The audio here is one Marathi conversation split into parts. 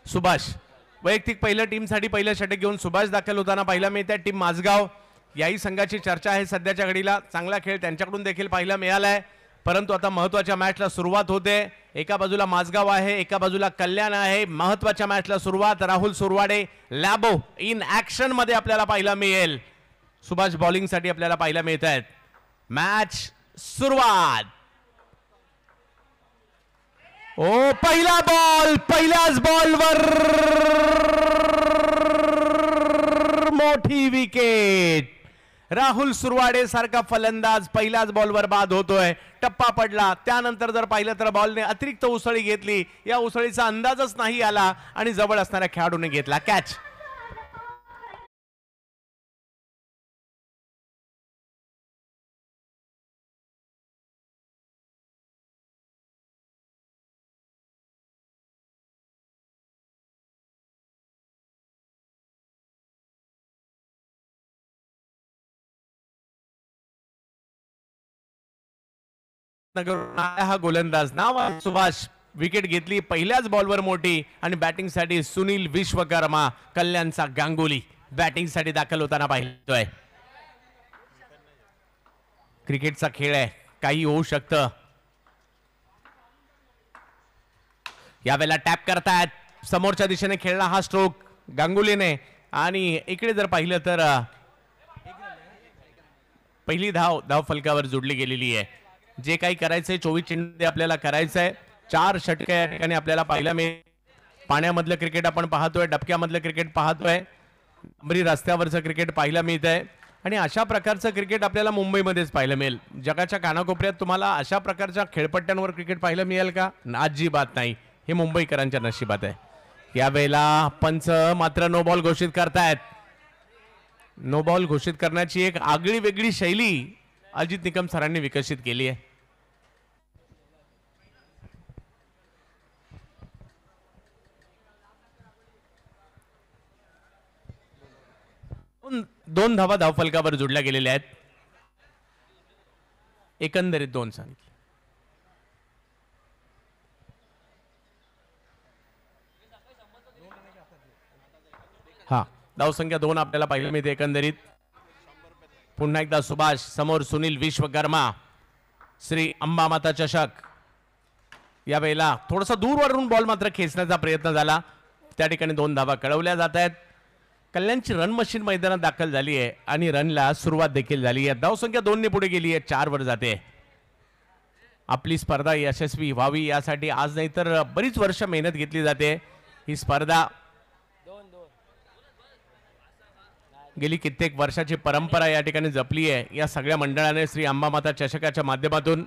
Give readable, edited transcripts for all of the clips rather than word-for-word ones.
सुभाष वैयक्तिक पहिल्या टीमसाठी पहिलं षटक घेऊन सुभाष दाखल होताना पाहिला मिळते. टीम माझगाव याही संघाची चर्चा आहे सध्याच्या घडीला. चांगला खेळ त्यांच्याकडून देखील पाहायला मिळालाय. परंतु आता महत्त्वाच्या मॅचला सुरुवात होते. एका बाजूला माझगाव आहे, एका बाजूला कल्याण आहे. महत्त्वाच्या मॅचला सुरुवात. राहुल सुरवाडे लॅबो इन ऍक्शन मध्ये आपल्याला पाहायला मिळेल. सुभाष बॉलिंगसाठी आपल्याला पाहायला मिळत आहेत. मॅच सुरुवात. ओ पहिला बॉल, पहिल्याच बॉलवर मोठी विकेट. राहुल सुरवाडे सारखा फलंदाज पहिल्याच बॉलवर बाद होतोय. टप्पा पडला. त्यानंतर जर पाहिलं तर बॉलने अतिरिक्त उसळी घेतली. या उसळीचा अंदाजच नाही आला आणि जवळ असणाऱ्या खेळाडूने घेतला कॅच. हा गोलंदाज नाव सुभाष विकेट घेतली पहिल्याच बॉलवर मोठी. आणि बॅटिंग साठी सुनील विश्वकर्मा कल्याणचा गांगुली बॅटिंग साठी दाखल होताना पाहिलंय. क्रिकेटचा खेळ आहे, काही होऊ शकतं. यावेळेला टॅप करतायत. समोरच्या दिशेने खेळला हा स्ट्रोक गांगुलीने. आणि इकडे जर पाहिलं तर पहिली धाव फलकावर जोडली गेलेली आहे. जे काही करायचंय 24 चेंडूमध्ये आपल्याला करायचंय. 4 षटक या ठिकाणी आपल्याला पाहायला मिळेल. पाण्यामधलं क्रिकेट आपण पाहतोय, डबक्यामधलं क्रिकेट पाहतोय, डांबरी रस्त्यावरचं क्रिकेट पाहायला मिळत आहे. आणि अशा प्रकारचं क्रिकेट आपल्याला मुंबईमध्येच पाहायला मिळेल. जगाच्या कानाकोपऱ्यात तुम्हाला अशा प्रकारच्या खेळपट्ट्यांवर क्रिकेट पाहायला मिळेल का? अजिबात नाही. हे मुंबईकरांच्या नशिबात आहे. यावेळेला पंच मात्र नो बॉल घोषित करतायत. नो बॉल घोषित करण्याची एक आगळी वेगळी शैली अजित निकम सरांनी विकसित केली आहे. दोन धावा धावफलकावर जोडल्या गेलेल्या आहेत. एकंदरीत 2 सांगितले. हा धावसंख्या 2 आपल्याला पाहायला मिळते एकंदरीत. पुन्हा एकदा सुभाष समोर सुनील विश्वकर्मा. श्री अंबामाता चषक. यावेळेला थोडासा दूरवरून बॉल मात्र खेचण्याचा प्रयत्न झाला. त्या ठिकाणी 2 धावा कळवल्या जात आहेत. कल्याणची रन मशीन मैदानात दाखल झाली आहे आणि रनला सुरुवात देखील झाली आहे. धावसंख्या 2 ने पुढे गेली आहे. 4 वर जाते. आपली स्पर्धा यशस्वी व्हावी यासाठी आज नाही तर बरीच वर्ष मेहनत घेतली जाते. ही स्पर्धा गेली कित्येक वर्षाची परंपरा या ठिकाणी जपली आहे या सगळ्या मंडळाने श्री अंबामाता चषकाच्या माध्यमातून.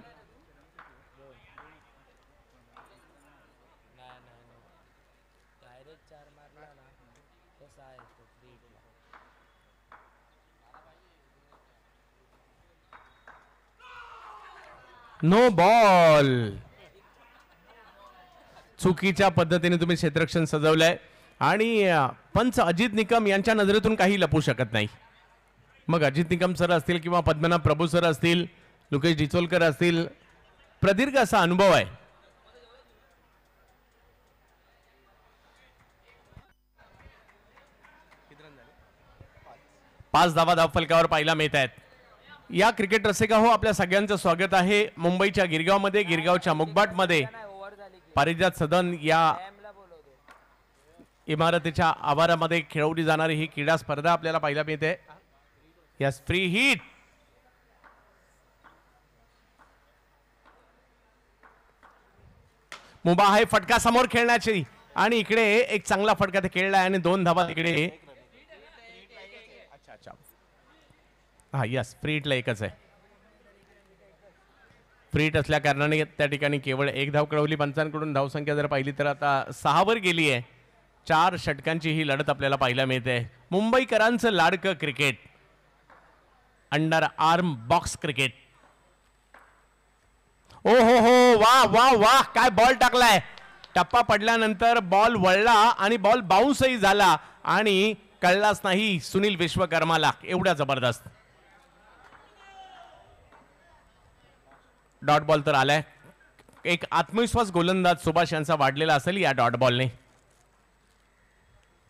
No ball. चुकीच्या पद्धतीने तुम्ही क्षेत्ररक्षण सजवलंय आणि पंच अजित निकम यांच्या नजरेतून काही लपू शकत नाही. मग अजित निकम सर असतील किंवा पद्मनाभ प्रभू सर असतील, लोकेश डिचोलकर असतील, प्रदीर्घ असा अनुभव आहे. पाच धावा धावफलकावर पाहायला मिळत आहेत. या क्रिकेट रसिका हो, आपल्या सगळ्यांचं स्वागत आहे मुंबईच्या गिरगावमध्ये, गिरगावच्या मुगबाटमध्ये पारिजात सदन या इमारतीच्या आवारामध्ये खेळवली जाणारी ही क्रीडा स्पर्धा आपल्याला पाहायला मिळते. Yes, free hit. मुबा आहे फटका समोर खेळण्याची आणि इकडे एक चांगला फटका ते खेळलाय आणि 2 धावा तिकडे. अच्छा, हा यस, फ्री हिटला एकच आहे. फ्री हिट असल्या कारणाने त्या ठिकाणी केवळ 1 धाव कळवली पंचांकडून. धावसंख्या जर पाहिली तर आता 6 वर गेली आहे. 4 षटकांची ही लढत आपल्याला पाहायला मिळते. मुंबईकरांचं लाडकं cricket, underarm box cricket. ओ हो हो, वा वा वा, काय बॉल टाकलाय. टप्पा पडल्यानंतर बॉल वळला आणि बॉल बाउन्सही झाला आणि कळलाच नाही सुनील विश्वकर्माला. एवढा जबरदस्त डॉट बॉल तर आलाय. एक आत्मविश्वास गोलंदाज सुभाष यांचा वाढलेला असेल या डॉट बॉलने.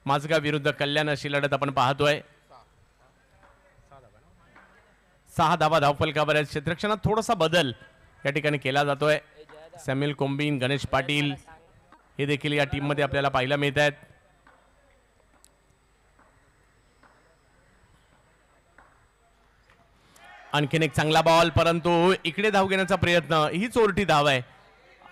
माझगाव विरुद्ध कल्याण अशी लढत आपण पाहतोय. 6 धावा धावफलकावर आहेत. क्षेत्ररक्षणात थोडासा बदल या ठिकाणी केला जातोय. सॅम्युअल कोंबिन, गणेश पाटील हे देखील या टीम मध्ये आपल्याला पाहायला मिळत आहेत. आणखीन एक चांगला बॉल, परंतु इकडे धाव घेण्याचा प्रयत्न, ही चोरटी धाव आहे.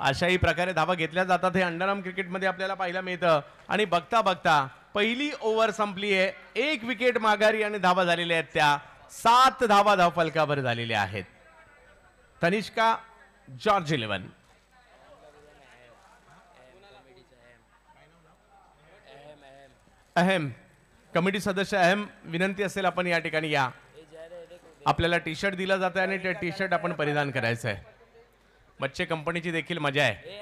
अशाही प्रकारे धावा घेतल्या जातात हे अंडरआर्म क्रिकेटमध्ये आपल्याला पाहायला मिळतं. आणि बघता बघता पहिली ओव्हर संपली आहे. 1 विकेट माघारी आणि धावा झालेल्या आहेत त्या 7 धावा धावफलकावर झालेल्या आहेत. तनिष्का, जॉर्ज 11. अहम कमिटी सदस्य अहम, विनंती असेल आपण या ठिकाणी या. आपल्याला टी शर्ट दिला जात आहे आणि ते टी शर्ट आपण परिधान करायचं आहे. बच्चे कंपनीची देखील मजा आहे.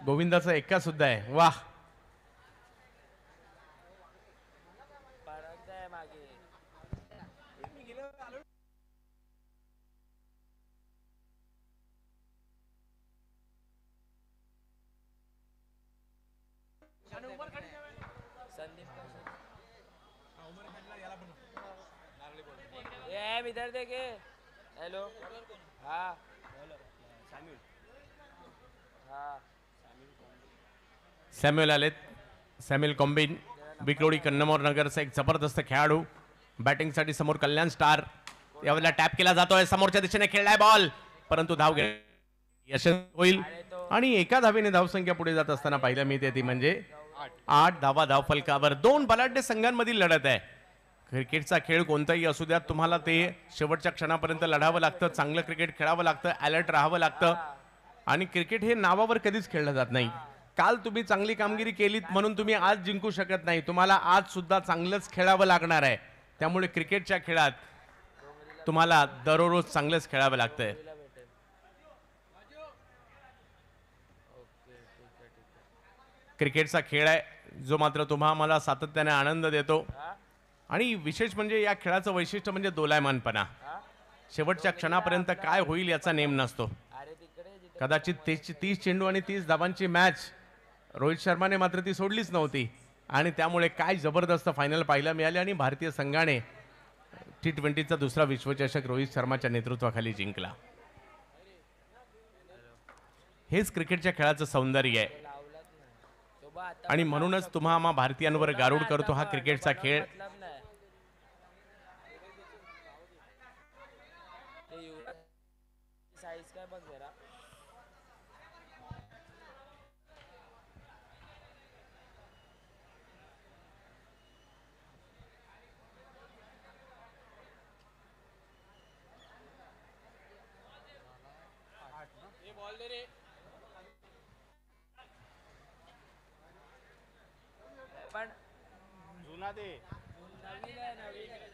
गोविंदाचा एक्का सुद्धा आहे. वाह, इधर देखे. हेलो. हाँ सॅम्युअल आलेत. सॅम्युअल कॉम्बिन, बिकलोडी कन्नमोर नगरचा एक जबरदस्त खेळाडू. बॅटिंगसाठी समोर कल्याण स्टार. यावेळेला टॅप केला जातोय, समोरच्या दिशेने खेळलाय बॉल, परंतु धाव यशस्वी होईल. आणि एका धावेने धावसंख्या पुढे जात असताना पाहायला मिळते ती म्हणजे 8 धावा धावफलकावर. 2 बलाढ्य संघांमधील लढत आहे. क्रिकेटचा खेळ कोणताही असू द्या, तुम्हाला ते शेवटच्या क्षणापर्यंत लढावं लागतं. चांगलं क्रिकेट खेळावं लागतं, अलर्ट राहावं लागतं. आणि क्रिकेट हे नावावर कधीच खेळलं जात नाही. काल तुम्ही चांगली कामगिरी केलीत म्हणून तुम्ही आज जिंकू शकत नाही. तुम्हाला आज सुद्धा चांगलंच खेळावं लागणार आहे. त्यामुळे क्रिकेटच्या खेळात तुम्हाला दररोज चांगलंच खेळावं लागतंय. क्रिकेटचा खेळ आहे जो मात्र तुम्हा मला सातत्याने आनंद देतो. आणि विशेष म्हणजे या खेळाचं वैशिष्ट्य म्हणजे दोलायमानपणा. शेवटच्या क्षणापर्यंत काय होईल याचा नेम नसतो. कदाचित 30 चेंडू आणि 30 धावांची मॅच रोहित शर्माने मात्र ती सोडलीच नव्हती. आणि त्यामुळे काय जबरदस्त फायनल पाहायला मिळाली आणि भारतीय संघाने T20चा दुसरा विश्वचषक रोहित शर्माच्या नेतृत्वाखाली जिंकला. हेच क्रिकेटच्या खेळाचं सौंदर्य आहे. आणि म्हणूनच तुम्हा आम्हा भारतीयांवर गारुड करतो हा क्रिकेटचा खेळ. जुना दे. नवीन आहे, नवीन आहे.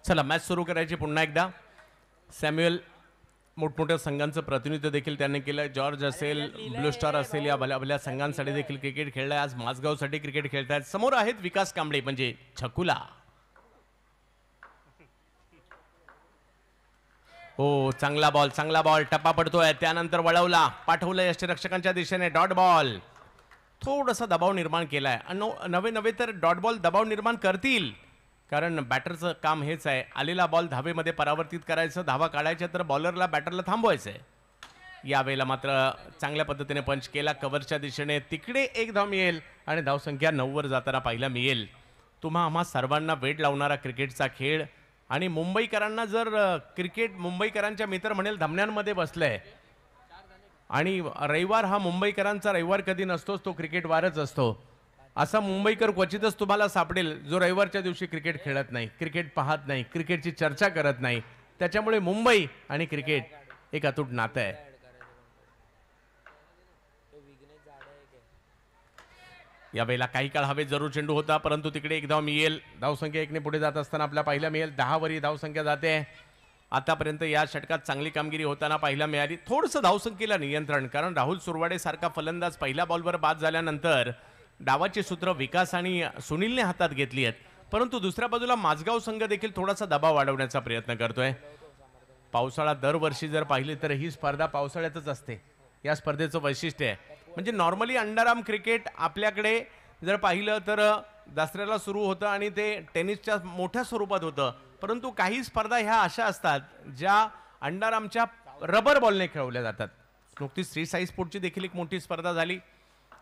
चला मॅच सुरू करायची पुन्हा एकदा. सॅम्युअल मोठमोठ्या संघांचं प्रतिनिधित्व देखील त्यांनी केलं. जॉर्ज असेल, ब्लू स्टार असेल, या भल्या संघांसाठी देखील क्रिकेट खेळलाय. आज माझगावसाठी क्रिकेट खेळतायत. समोर आहेत विकास कांबळे म्हणजे छकुला. हो, चांगला बॉल टप्पा पडतोय. त्यानंतर वळवला, पाठवलं यष्टिरक्षकांच्या दिशेने. डॉट बॉल, थोडासा दबाव निर्माण केलाय. नवे तर डॉट बॉल दबाव निर्माण करतील, कारण बॅटरचं काम हेच आहे. आलेला बॉल धावेमध्ये परावर्तित करायचं, धावा काढायच्या, तर बॉलरला बॅटरला थांबवायचंय. यावेळेला मात्र चांगल्या पद्धतीने पंच केला कव्हरच्या दिशेने. तिकडे 1 धाव मिळेल आणि धावसंख्या 9 वर जाताना पाहायला मिळेल. तुम्हा आम्हा सर्वांना वेड लावणारा क्रिकेटचा खेळ. आणि मुंबईकरांना जर क्रिकेट मुंबईकरांच्या मित्र म्हणेल धमन्यांमध्ये बसलंय. आणि रविवार हा मुंबईकरांचा रविवार कधी नसतोच, तो क्रिकेट वारच असतो. असा मुंबईकर क्वचितच तुम्हाला सापडेल जो रविवारच्या दिवशी क्रिकेट खेळत नाही, क्रिकेट पाहत नाही, क्रिकेटची चर्चा करत नाही. त्याच्यामुळे मुंबई आणि क्रिकेट एक अतूट नातं आहे. यावेळेला काही काळ हवेत जरूर चेंडू होता, परंतु तिकडे एक धाव मिळेल. धावसंख्या 1 ने पुढे जात असताना आपल्या पाहायला मिळेल 10 वरी धावसंख्या जाते. आतापर्यंत या षटकात चांगली कामगिरी होताना पाहायला मिळाली. थोडंसं धावसंख्येला नियंत्रण, कारण राहुल सुरवाडे सारखा फलंदाज पहिल्या बॉलवर बाद झाल्यानंतर डावाची सूत्र विकास आणि सुनीलने हातात घेतली आहेत, परंतु दुसऱ्या बाजूला माझगाव संघ देखील थोडासा दबाव वाढवण्याचा प्रयत्न करतोय. पावसाळा दरवर्षी जर पाहिली तर ही स्पर्धा पावसाळ्यातच असते. या स्पर्धेचं वैशिष्ट्य आहे, म्हणजे नॉर्मली अंडरआर्म क्रिकेट आपल्याकडे जर पाहिलं तर दसऱ्याला सुरू होतं आणि ते टेनिसच्या मोठ्या स्वरूपात होतं, परंतु काही स्पर्धा ह्या अशा असतात ज्या अंडरआर्मच्या रबर बॉलने खेळवल्या जातात. नुकतीच श्री साई स्पोर्टची देखील एक मोठी स्पर्धा झाली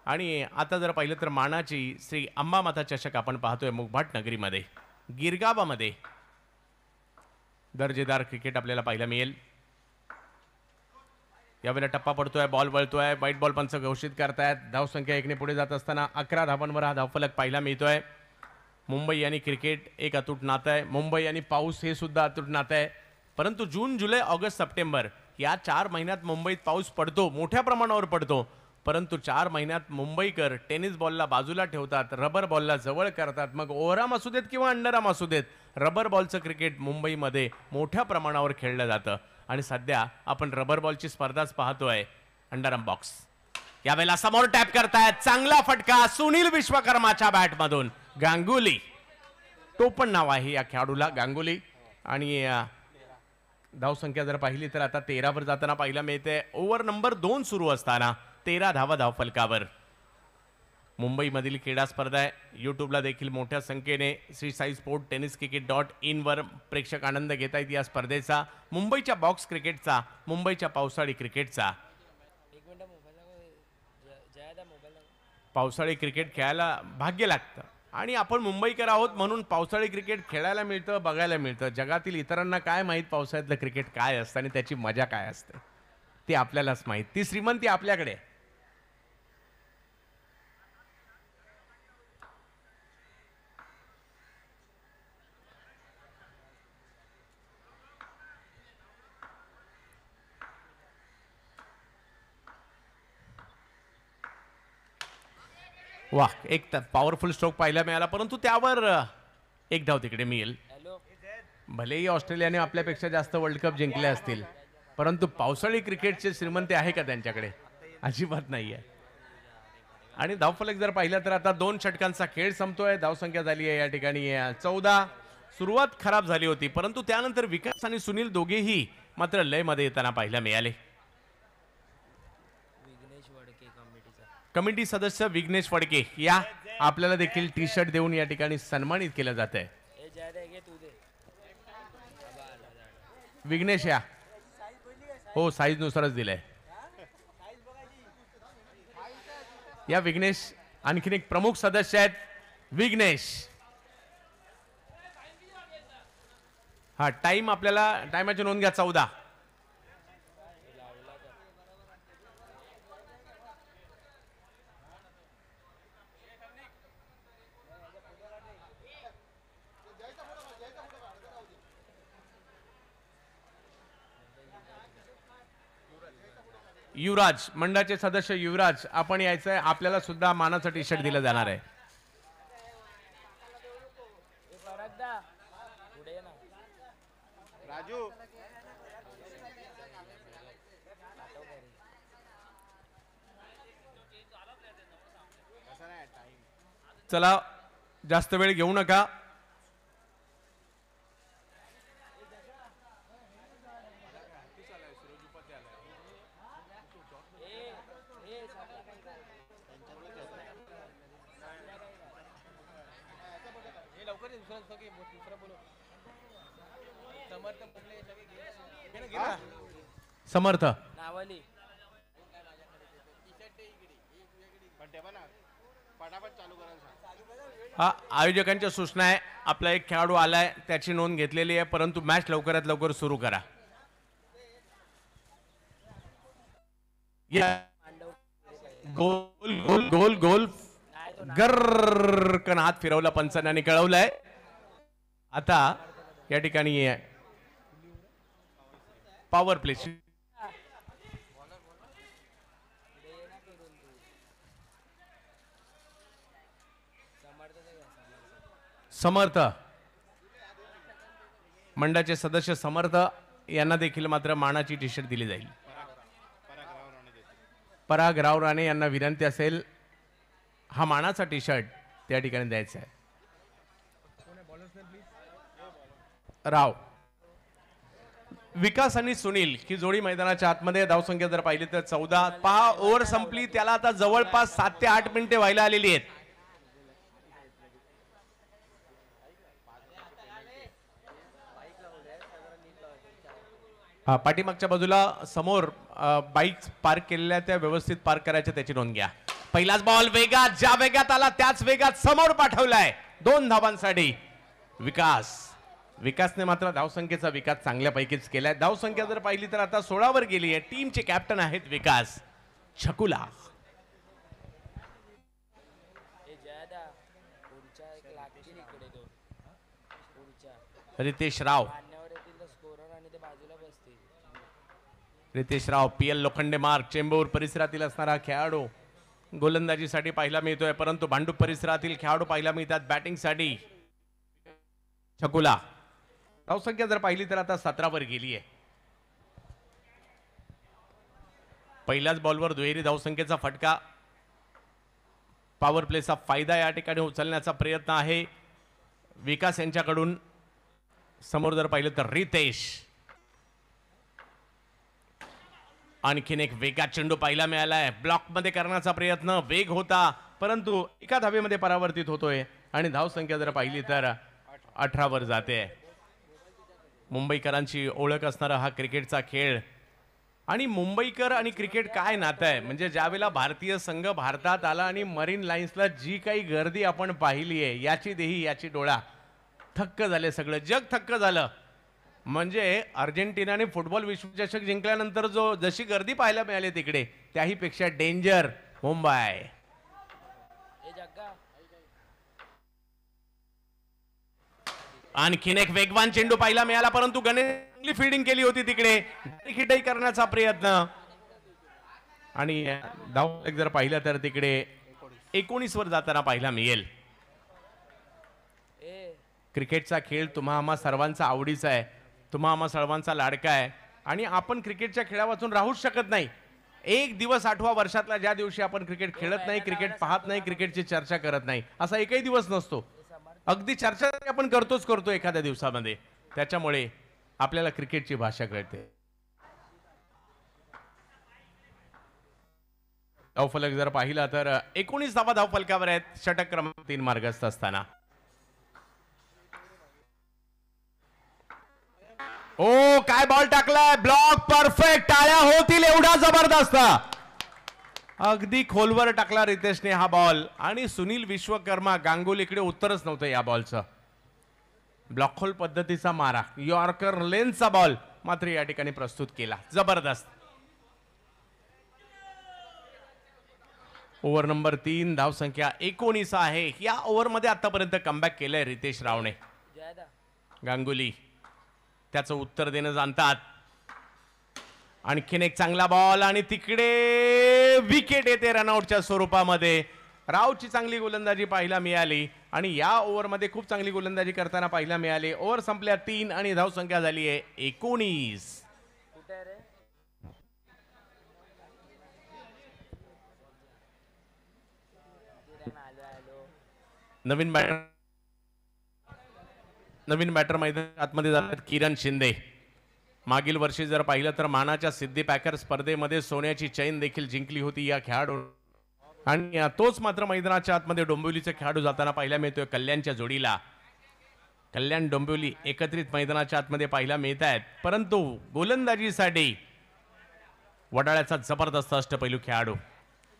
आणि आता जर पाहिलं तर मानाची श्री अंबामाता चषक आपण पाहतोय मुगभाट नगरीमध्ये गिरगावामध्ये. दर्जेदार क्रिकेट आपल्याला पाहायला मिळेल. यावेळेला टप्पा पडतोय, बॉल वळतोय, व्हाईट बॉल पंच घोषित करतायत. धावसंख्या 1 ने पुढे जात असताना 11 धावांवर हा धावफलक पाहायला मिळतोय. मुंबई आणि क्रिकेट एक अतूट नातं आहे. मुंबई आणि पाऊस हे सुद्धा अतूट नातं आहे, परंतु जून जुलै ऑगस्ट सप्टेंबर या 4 महिन्यात मुंबईत पाऊस पडतो, मोठ्या प्रमाणावर पडतो, परंतु 4 महिन्यात मुंबईकर टेनिस बॉलला बाजूला ठेवतात, रबर बॉलला जवळ करतात. मग ओव्हरआर्म असू देत किंवा अंडरआर्म असू देत, रबर बॉलचं क्रिकेट मुंबईमध्ये मोठ्या प्रमाणावर खेळलं जातं आणि सध्या आपण रबर बॉलची स्पर्धाच पाहतोय. अंडरआर्म बॉक्स यावेळेला समोर टॅप करतायत, चांगला फटका सुनील विश्वकर्माच्या बॅटमधून. गांगुली टोपण नाव आहे या खेळाडूला, गांगुली. आणि धावसंख्या जर पाहिली तर आता 13 वर जाताना पाहायला मिळते. ओव्हर नंबर 2 सुरू असताना 13 धावा धावफलकावर. मुंबईमधील क्रीडा स्पर्धा आहे. यूट्यूबला देखील मोठ्या संख्येने Shri Sai sport tennis cricket .in वर प्रेक्षक आनंद घेत आहेत या स्पर्धेचा, मुंबईच्या बॉक्स क्रिकेटचा, मुंबईच्या पावसाळी क्रिकेटचा. पावसाळी क्रिकेट खेळायला भाग्य लागतं आणि आपण मुंबईकर आहोत म्हणून पावसाळी क्रिकेट खेळायला मिळतं, बघायला मिळतं. जगातील इतरांना काय माहीत पावसाळ्यातलं क्रिकेट काय असतं आणि त्याची मजा काय असते, ती आपल्यालाच माहीत. ती श्रीमंती आपल्याकडे. वाह, एक पॉवरफुल स्ट्रोक पाहायला मिळाला, परंतु त्यावर एक धाव तिकडे मिळेल. भलेही ऑस्ट्रेलियाने आपल्यापेक्षा जास्त वर्ल्ड कप जिंकले असतील, परंतु पावसाळी क्रिकेटचे श्रीमंती आहे का त्यांच्याकडे? अजिबात नाही आहे. आणि धावफलक जर पाहिलं तर आता 2 षटकांचा खेळ संपतोय. धावसंख्या झाली आहे या ठिकाणी 14. सुरुवात खराब झाली होती, परंतु त्यानंतर विकास आणि सुनील दोघेही मात्र लयमध्ये येताना पाहायला मिळाले. कमिटी सदस्य विघ्नेश फडके या आपल्याला देखील टी शर्ट देऊन या ठिकाणी सन्मानित केलं जात आहे. विघ्नेश या हो साईज नुसारच दिलंय. या विघ्नेश आणखीन एक प्रमुख सदस्य आहेत. विघ्नेश हा टाइम आपल्याला टाइमाची नोंद घ्या. 14. युवराज मंडळाचे सदस्य युवराज आपण यायचंय, आपल्याला सुद्धा मानाचं टी शर्ट दिलं जाणार आहे. राजू चला जास्त वेळ घेऊ नका. समर्थ हा आयोजकांच्या सूचना आहे. आपला एक खेळाडू आलाय, त्याची नोंद घेतलेली आहे, परंतु मॅच लवकरात लवकर सुरू करा. गोल गोल गोल गोल गर्रकन हात फिरवला पंचांनी कळवलंय. आता या ठिकाणी पॉवर प्ले समर्थ मंडळाचे सदस्य समर्थ यांना देखील मात्र मानाची टी शर्ट दिली जाईल. पराग राव राणे यांना विनंती असेल हा मानाचा टी शर्ट त्या ठिकाणी द्यायचा आहे. राव विकास आणि सुनील ही जोडी मैदानाच्या आतमध्ये धावसंख्या जर पाहिली तर 14. पहा ओव्हर संपली त्याला आता जवळपास 7 ते 8 मिनिटे व्हायला आलेली आहेत. पाठीमागच्या बाजूला समोर बाईक पार्क केलेल्या त्या व्यवस्थित पार्क करायच्या त्याची नोंद घ्या. पहिलाच बॉल वेगात ज्या वेगात आला त्याच वेगात समोर पाठवलाय 2 धावांसाठी विकासने मात्र धावसंख्येचा विकास चांगल्यापैकीच केलाय. धावसंख्या जर पाहिली तर आता 16 वर गेली आहे. टीमचे कॅप्टन आहेत विकास छकुला. रितेश राव पीएल लोखंडे मार्ग चेंबूर परिसरातील असणारा खेळाडू गोलंदाजीसाठी पाहायला मिळतोय, परंतु भांडूप परिसरातील खेळाडू पाहायला मिळतात बॅटिंगसाठी. छकुला धावसंख्या जर पाहिली तर आता 17 वर गेली आहे. पहिल्याच बॉलवर दुहेरी धावसंख्येचा फटका. पॉवर प्लेचा फायदा या ठिकाणी उचलण्याचा प्रयत्न आहे विकास यांच्याकडून. समोर जर पाहिलं तर रितेश. आणखीन एक वेगात चेंडू पाहायला मिळालाय. ब्लॉक मध्ये करण्याचा प्रयत्न वेग होता परंतु एका धावेमध्ये परावर्तित होतोय आणि धावसंख्या जर पाहिली तर 18 वर जाते. मुंबईकरांची ओळख असणारा हा क्रिकेटचा खेळ आणि मुंबईकर आणि क्रिकेट काय नातं आहे म्हणजे ज्यावेळेला भारतीय संघ भारतात आला आणि मरीन लाईन्सला जी काही गर्दी आपण पाहिली आहे याची देही याची डोळा थक्क झाले. सगळं जग थक्क झालं. म्हणजे अर्जेंटिनाने फुटबॉल विश्वचषक जिंकल्यानंतर जशी गर्दी पाहायला मिळाली तिकडे त्याही पेक्षा डेंजर मुंबई. आणखीन एक वेगवान चेंडू पाहायला मिळाला परंतु गणेशने फिल्डिंग केली होती तिकडे. हिटही करण्याचा प्रयत्न आणि धाव जर पाहिलं तर तिकडे 19 वर जाताना पाहायला मिळेल. क्रिकेटचा खेळ तुम्हा आम्हा सर्वांचा आवडीचा आहे, तुम्हा आम्हा सर्वांचा लाडका आहे आणि आपण क्रिकेटच्या खेळावाचून राहूच शकत नाही. एक दिवस आठवा वर्षातला ज्या दिवशी आपण क्रिकेट खेळत नाही, क्रिकेट पाहत नाही, क्रिकेटची चर्चा करत नाही असा एकही दिवस नसतो. अगदी चर्चा आपण करतो एखाद्या दिवसामध्ये. त्याच्यामुळे आपल्याला क्रिकेटची भाषा कळते. धावफलक जर पाहिला तर 19 धावा धावफलकावर आहेत. षटक क्रमांक 3 मार्गस्थ असताना ओ काय बॉल टाकलाय. Block perfect. टाळ्या होतील एवढा जबरदस्त. अगदी खोलवर टाकला रितेशने हा बॉल आणि सुनील विश्वकर्मा गांगुलीकडे उत्तरच नव्हतं या बॉलचं. ब्लॉक होल पद्धतीचा मारा यॉर्कर लेनचा बॉल मात्र या ठिकाणी प्रस्तुत केला. जबरदस्त. ओव्हर नंबर 3 धावसंख्या 19 आहे. या ओव्हरमध्ये आतापर्यंत कमबॅक केलंय रितेश रावने. गांगुली त्याचं उत्तर देणं जाणतात. आणखीन एक चांगला बॉल आणि तिकडे विकेट येते रनआउटच्या स्वरूपामध्ये. रावची चांगली गोलंदाजी पाहायला मिळाली आणि या ओव्हरमध्ये खूप चांगली गोलंदाजी करताना पाहायला मिळाली. ओव्हर संपल्या 3 आणि धावसंख्या झाली आहे 19. नवीन बॅटर मैदानात आतमध्ये जातात किरण शिंदे. मागील वर्षी जर पाहिलं तर मानाच्या सिद्धी पॅकर स्पर्धेमध्ये सोन्याची चैन देखील जिंकली होती या खेळाडू आणि तोच मात्र मैदानाच्या आतमध्ये डोंबिवलीचे खेळाडू जाताना पाहायला मिळतोय कल्याणच्या जोडीला. कल्याण डोंबिवली एकत्रित मैदानाच्या आतमध्ये पाहायला मिळत आहेत परंतु गोलंदाजीसाठी वडाळ्याचा जबरदस्त अष्टपैलू खेळाडू.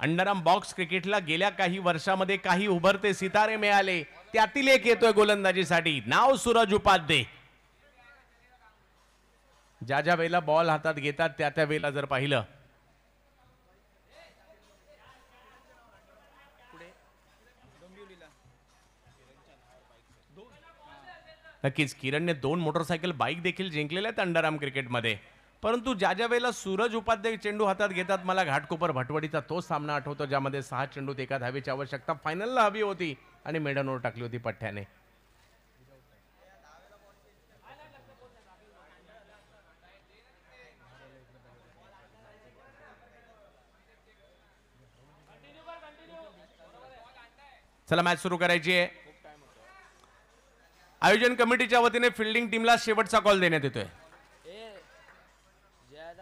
अंडरआर्म बॉक्स क्रिकेटला गेल्या काही वर्षामध्ये काही उभरते सितारे मिळाले त्यातील एक येतोय गोलंदाजीसाठी. नाव सूरज उपाध्ये. ज्या ज्या वेळेला बॉल हातात घेतात त्या त्या वेळेला जर पाहिलं नक्कीच किरणने 2 मोटरसायकल बाईक देखील जिंकलेल्या आहेत अंडरआर्म क्रिकेटमध्ये. परंतु ज्या ज्या वेळेला सूरज उपाध्याय चेंडू हातात घेतात मला घाटकोपर भटवडीचा तो सामना आठवतो ज्यामध्ये 6 चेंडूत एका धावेची आवश्यकता फायनलला हवी होती आणि मेडनवर टाकली होती पठ्ठ्याने. चला मॅच सुरू करायची आहे. आयोजन कमिटीच्या वतीने फिल्डिंग टीमला शेवटचा कॉल देण्यात येतोय.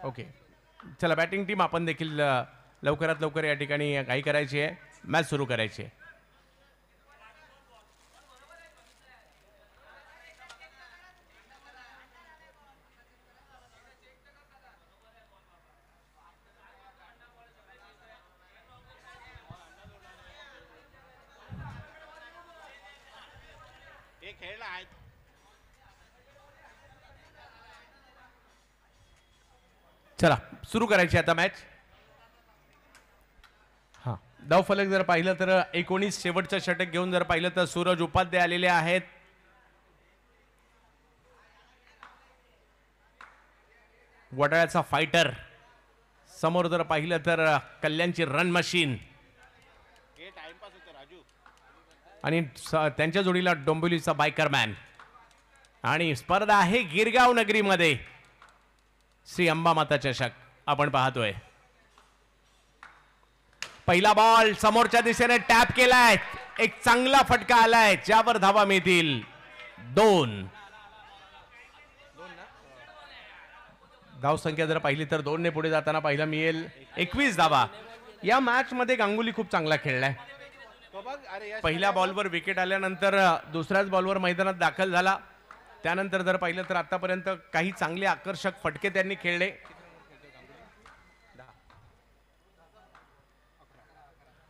ओके चला बॅटिंग टीम आपण देखील लवकरात लवकर या ठिकाणी काही करायची आहे. मॅच सुरू करायची आहे. खेळला आहे. चला सुरू करायची आता मॅच. हा धाव फलक जर पाहिलं तर 19 शेवटचं षटक घेऊन जर पाहिलं तर सूरज उपाध्याय आलेले आहेत. वडाळ्याचा फायटर. समोर जर पाहिलं तर कल्याणची रन मशीन टाइमपास होतो राजू. आणि त्यांच्या जोडीला डोंबिवलीचा बायकर मॅन. आणि स्पर्धा आहे गिरगाव नगरीमध्ये. श्री अंबामाता चषक आपण पाहतोय. पहिला बॉल समोरच्या दिशेने टॅप केलाय. एक चांगला फटका आलाय ज्यावर धावा मिळतील 2. धाव संख्या जर पाहिली तर 2 ने पुढे जाताना पाहिला मिळेल 21 धावा. या मॅच मध्ये गांगुली खूप चांगला खेळलाय. पहिल्या बॉलवर विकेट आल्यानंतर दुसऱ्याच बॉलवर मैदानात दाखल झाला. त्यानंतर जर पाहिलं तर आतापर्यंत काही चांगले आकर्षक फटके त्यांनी खेळले.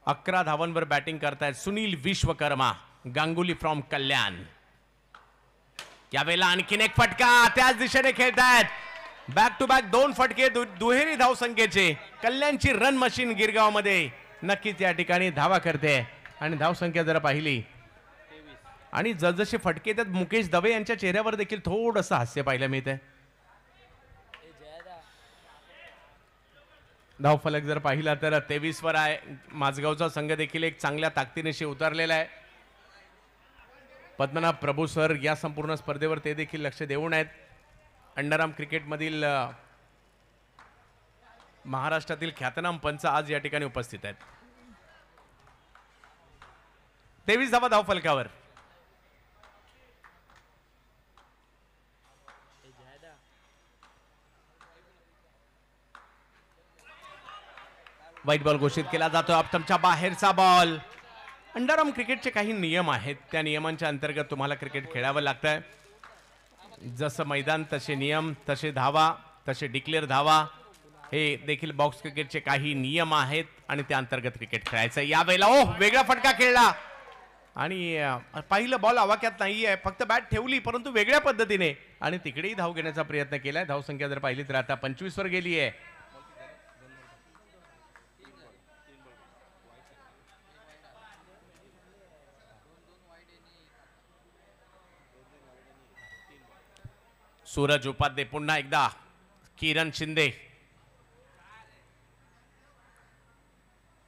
11 धावांवर बॅटिंग करतायत सुनील विश्वकर्मा गांगुली फ्रॉम कल्याण. यावेळेला आणखीन एक फटका त्याच दिशेने खेळतायत. बॅक टू बॅक 2 फटके दुहेरी धाव संख्येचे. कल्याणची रन मशीन गिरगाव मध्ये नक्कीच या ठिकाणी धावा करते. आणि धाव संख्या जर पाहिली आणि जसजसे फटके येतात मुकेश दवे यांच्या चेहऱ्यावर देखील थोडंसं हास्य पाहायला मिळतंय. धाव फलक जर पाहिला तर 23 वर आहे. माझगावचा संघ देखील एक चांगल्या ताकदीनिशी उतरलेला आहे. पद्मनाभ प्रभू सर या संपूर्ण स्पर्धेवर ते देखील लक्ष देऊन आहेत. अंडरआर्म क्रिकेटमधील महाराष्ट्रातील ख्यातनाम पंच आज या ठिकाणी उपस्थित आहेत. 23 धावा धाव फलकावर. व्हाईट बॉल घोषित केला जातो. अपटमच्या बाहेरचा बॉल. अंडरआर्म क्रिकेटचे काही नियम आहेत. त्या नियमांच्या अंतर्गत तुम्हाला क्रिकेट खेळावं लागतंय. जसं मैदान तसे नियम, तसे धावा, तसे डिक्लेअर धावा. हे देखील बॉक्स क्रिकेटचे काही नियम आहेत आणि त्या अंतर्गत क्रिकेट खेळायचं. यावेळेला वेगळा फटका खेळला आणि पहिलं बॉल आवाक्यात नाहीये. फक्त बॅट ठेवली परंतु वेगळ्या पद्धतीने आणि तिकडेही धाव घेण्याचा प्रयत्न केलाय. धाव संख्या जर पाहिली तर आता 25 वर गेली आहे. सूरज उपाध्ये पुन्हा एकदा. किरण शिंदे.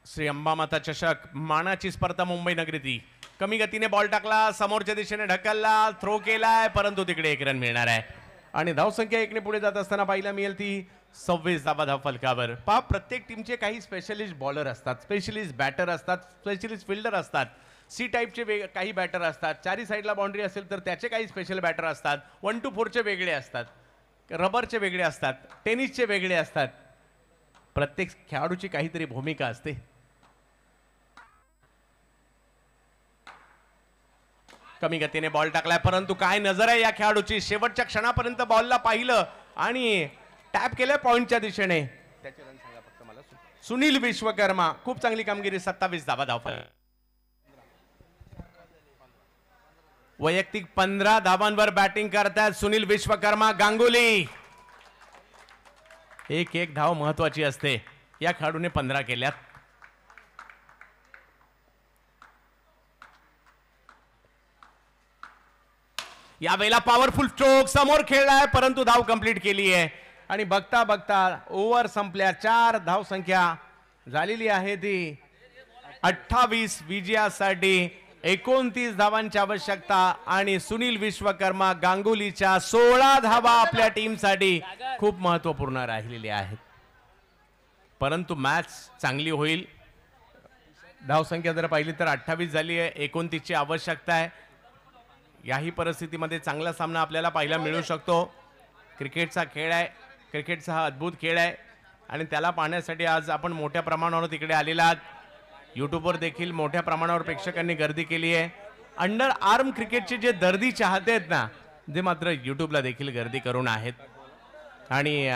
श्री अंबामाता चषक मानाची स्पर्धा मुंबई नगरीती. कमी गतीने बॉल टाकला. समोरच्या दिशेने ढकलला. थ्रो केलाय परंतु तिकडे 1 रन मिळणार आहे. आणि धाव संख्या 1 ने पुढे जात असताना पाहिला मिळेल ती 26 धावा धाव फलकावर. पहा प्रत्येक टीमचे काही स्पेशलिस्ट बॉलर असतात, स्पेशलिस्ट बॅटर असतात, स्पेशलिस्ट फिल्डर असतात. सी टाईपचे काही बॅटर असतात. चारी साईडला बाउंड्री असेल तर त्याचे काही स्पेशल बॅटर असतात. 1 to 4 चे वेगळे असतात. रबरचे वेगळे असतात. टेनिसचे वेगळे असतात. प्रत्येक खेळाडूची काहीतरी भूमिका असते. कमी गतीने बॉल टाकलाय परंतु काय नजर आहे या खेळाडूची. शेवटच्या क्षणापर्यंत बॉलला पाहिलं आणि टॅप केलं पॉइंटच्या दिशेने. त्याचे रन सांगा फक्त मला. सुनील विश्वकर्मा खूप चांगली कामगिरी. 27 धावा धाव फलक. वैयक्तिक 15 धावांवर बॅटिंग करतात सुनील विश्वकर्मा गांगुली. एक धाव महत्वाची असते. या खेळाडूने 15 केल्यात. यावेळेला पॉवरफुल स्ट्रोक समोर खेळलाय परंतु धाव कंप्लीट केली आहे. आणि बघता बघता ओव्हर संपल्या. 4 धाव संख्या झालेली आहे ती 28. विजयासाठी 29 धावांची आवश्यकता आणि सुनील विश्वकर्मा गांगुलीच्या 16 धावा आपल्या टीमसाठी खूप महत्त्वपूर्ण राहिलेल्या आहेत. परंतु मॅच चांगली होईल. धावसंख्या जर पाहिली तर 28 झाली आहे, 29ची आवश्यकता आहे. याही परिस्थितीमध्ये चांगला सामना आपल्याला पाहायला मिळू शकतो. क्रिकेटचा खेळ आहे, क्रिकेटचा हा अद्भुत खेळ आहे आणि त्याला पाहण्यासाठी आज आपण मोठ्या प्रमाणावर तिकडे आलेला आहात. यूट्यूबवर देखील मोठ्या प्रमाणावर प्रेक्षकांनी गर्दी केली आहे. अंडर आर्म क्रिकेटचे जे दर्दी चाहते आहेत ना, जे मात्र यूट्यूबला देखील गर्दी करून आहेत. आणि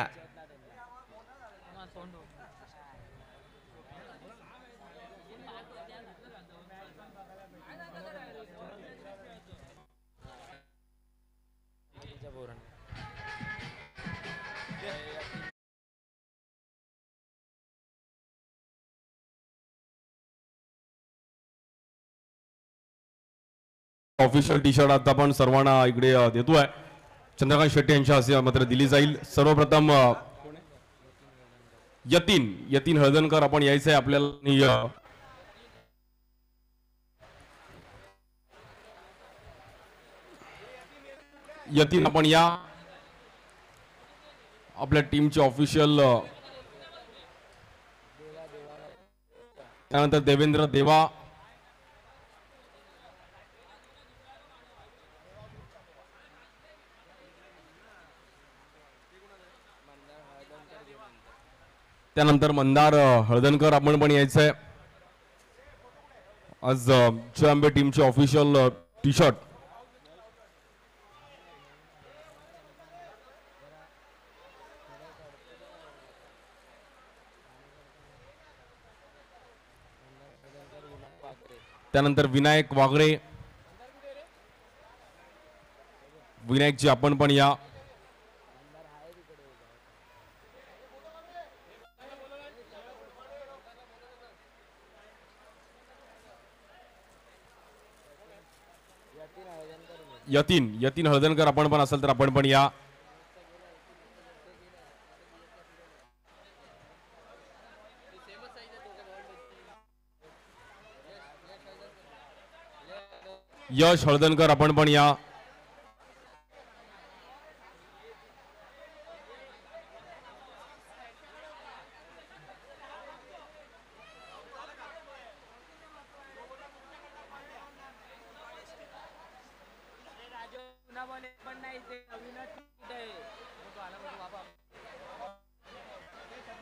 ऑफिशियल टी शर्ट आता आपण सर्वांना इकडे देतोय. चंद्रकांत शेट्टी यांच्या हस्ते मात्र दिली जाईल. सर्वप्रथम यतीन हळदणकर आपण यायचंय आपल्याला. यतीन आपण या. आपल्या टीमचे ऑफिशियल. त्यानंतर देवेंद्र देवा. त्यानंतर मंदार हळदणकर आपण पण यायचंय. आज जय अंबे टीमचे ऑफिशियल टी शर्ट. त्यानंतर विनायक वागरे. विनायकजी आपण पण या. यतीन हळदणकर आपण पण असेल तर आपण पण या. यश हळदणकर आपण पण या.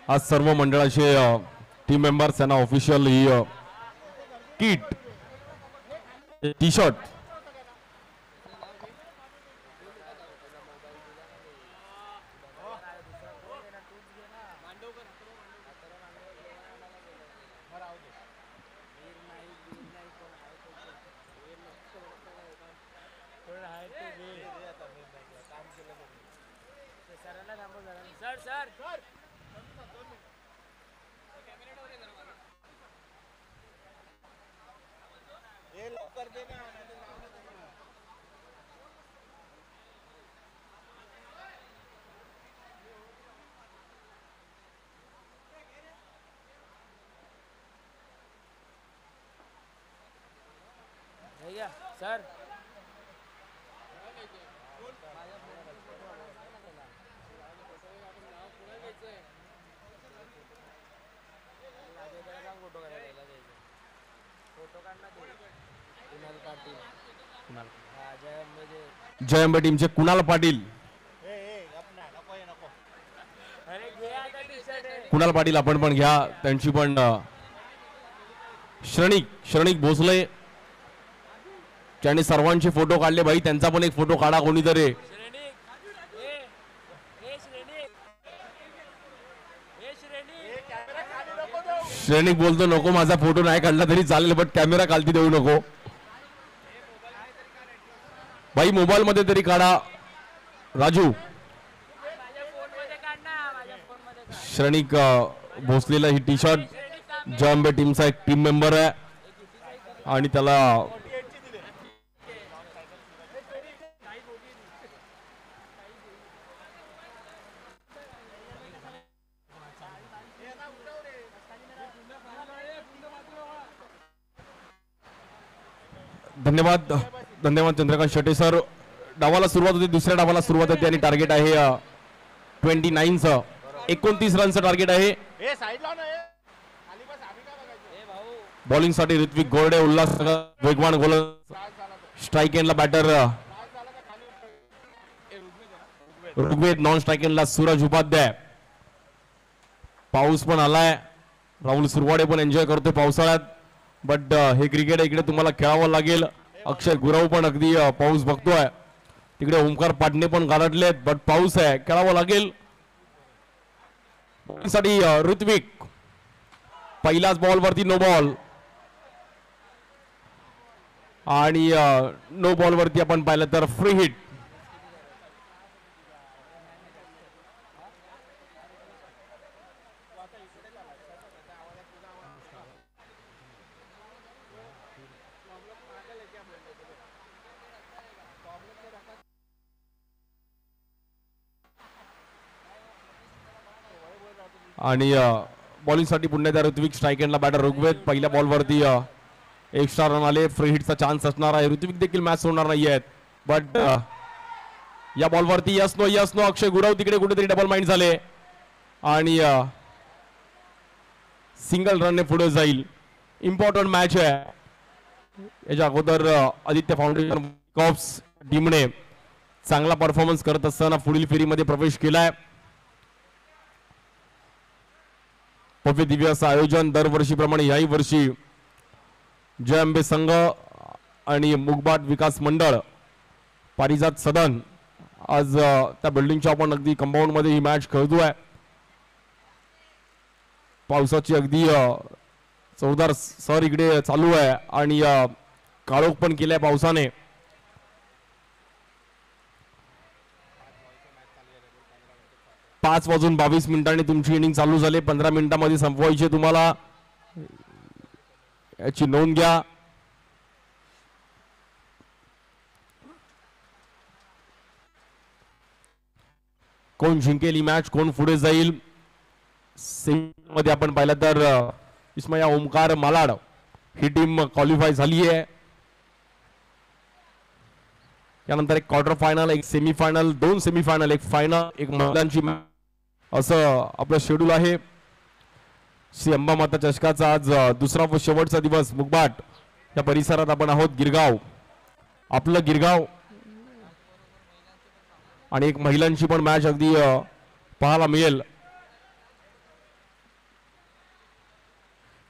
आज सर्व मंडळाचे टीम मेंबर्स यांना ऑफिशियल ही किट टी शर्ट सर जय अंबे टीमचे कुणाल पाटील. कुणाल पाटील आपण पण घ्या. त्यांची पण श्रनिक भोसले ज्यांनी सर्वांचे फोटो काढले. भाई त्यांचा पण एक फोटो काढा कोणीतरी. श्रेणिक बोलतो नको माझा फोटो नाही काढला तरी चालेल बट कॅमेरा खालती देऊ नको. भाई मोबाईल मध्ये तरी काढा. राजू श्रेणिक भोसलेला ही टी शर्ट जय अंबे टीमचा एक टीम मेंबर आहे आणि त्याला धन्यवाद चंद्रकांत शेट्टी सर. डावाला सुरुवात होती. दुसऱ्या डावाला सुरुवात होती आणि टार्गेट आहे 29चं 29 रनचं टार्गेट आहे. बॉलिंग साठी ऋत्विक गोरडे, उल्हासनगर वेगवान गोलंदाज. स्ट्राईक एंडला बॅटर ऋग्वेद, नॉन स्ट्राईक एंडला सूरज उपाध्याय. पाऊस पण आलाय, राहुल सुरवाडे पण एन्जॉय करतोय पावसाळ्यात, बट हे क्रिकेट इकडे तुम्हाला खेळावं लागेल. अक्षय गुरव पण अगदी पाऊस बघतोय. तिकडे ओमकार पाटणे पण गारटलेत, बट पाऊस आहे, खेळावं लागेल. साठी ऋत्विक, पहिल्याच बॉल वरती नो बॉल, आणि नो बॉल वरती आपण पाहिलं तर फ्री हिट. आणि बॉलिंग साठी पुन्हा त्या ऋत्विक, स्ट्राईक एंडला बॅटर ऋग्वेद. पहिल्या बॉल वरती एक्स्ट्रा रन आले, फ्री हिटचा चान्स असणार आहे. ऋत्विक देखील मॅच सोडणार नाही आहेत, बट या बॉल वरती यस नो अक्षय गुरव तिकडे कुठेतरी डबल माइंड झाले आणि सिंगल रनने पुढे जाईल. इम्पॉर्टंट मॅच आहे. याच्या अगोदर आदित्य फाउंडेशन कॉप्स टीमने चांगला परफॉर्मन्स करत असताना पुढील फेरीमध्ये प्रवेश केलाय. भव्य दिव्य असं आयोजन दरवर्षीप्रमाणे याही वर्षी जय अंबे संघ आणि मुगबाट विकास मंडळ पारिजात सदन आज त्या बिल्डिंगच्या आपण अगदी कंपाऊंड मध्ये ही मॅच खेळतोय. पावसाची अगदी जोरदार सर इकडे चालू आहे आणि काळोख पण केलाय पावसाने. 5:22 तुमची इनिंग चालू झाली. 15 मिनिटांमध्ये संपवायची तुम्हाला, याची नोंद घ्या. कोण जिंकेल ही मॅच, कोण पुढे जाईल. मध्ये आपण पाहिलं तर इस्माया ओमकार मालाड ही टीम क्वालिफाय झाली आहे. यानंतर एक क्वार्टर फायनल, एक सेमीफायनल, 2 सेमीफायनल, एक फायनल, एक महिलांची असं आपलं शेड्यूल आहे. श्री अंबामाता चषकाचा आज दुसरा व शेवटचा दिवस. मुगबाट या परिसरात आपण आहोत. गिरगाव, आपलं गिरगाव, आणि एक महिलांची पण मॅच अगदी पाहायला मिळेल.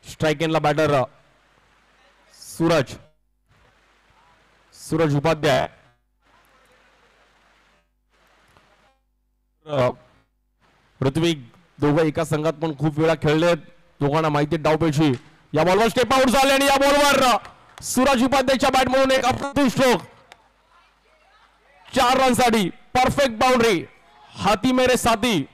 स्ट्राईक एंडला बॅटर सूरज उपाध्याय. ऋत्विक, दोघं एका संघात पण खूप वेळा खेळलेत, दोघांना माहिती डावपेची. या बॉलवर स्टेप आउट झाले आणि या बॉलवर सूरज उपाध्यायच्या बॅट म्हणून एक अप्रतिम स्ट्रोक. 4 रनसाठी perfect boundary. हाती मेरे साथी.